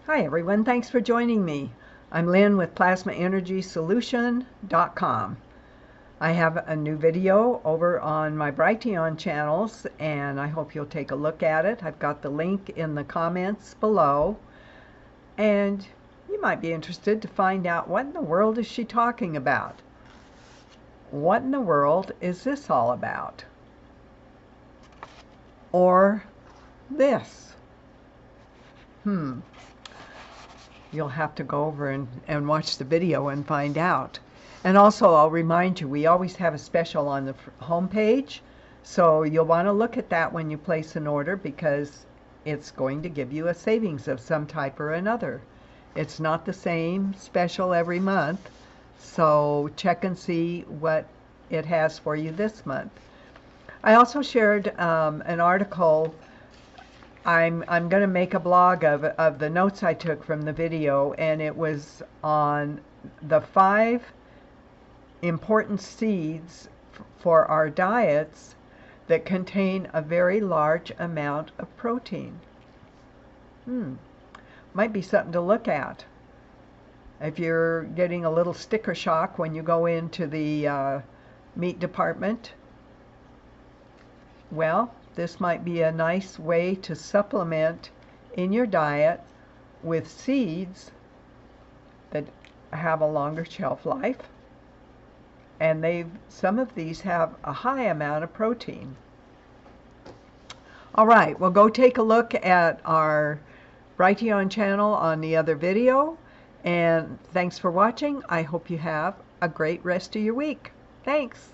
Hi everyone, thanks for joining me. I'm Lynn with PlasmaEnergySolution.com. I have a new video over on my Brighteon channels and I hope you'll take a look at it. I've got the link in the comments below and you might be interested to find out what in the world is she talking about. What in the world is this all about? Or this? You'll have to go over and watch the video and find out. And also, I'll remind you, we always have a special on the home page, so you'll want to look at that when you place an order because it's going to give you a savings of some type or another. It's not the same special every month, so check and see what it has for you this month. I also shared an article. I'm going to make a blog of the notes I took from the video, and it was on the 5 important seeds for our diets that contain a very large amount of protein. Might be something to look at. If you're getting a little sticker shock when you go into the meat department, well, this might be a nice way to supplement in your diet with seeds that have a longer shelf life, and some of these have a high amount of protein. All right, well, go take a look at our Brighteon channel on the other video, and thanks for watching. I hope you have a great rest of your week. Thanks.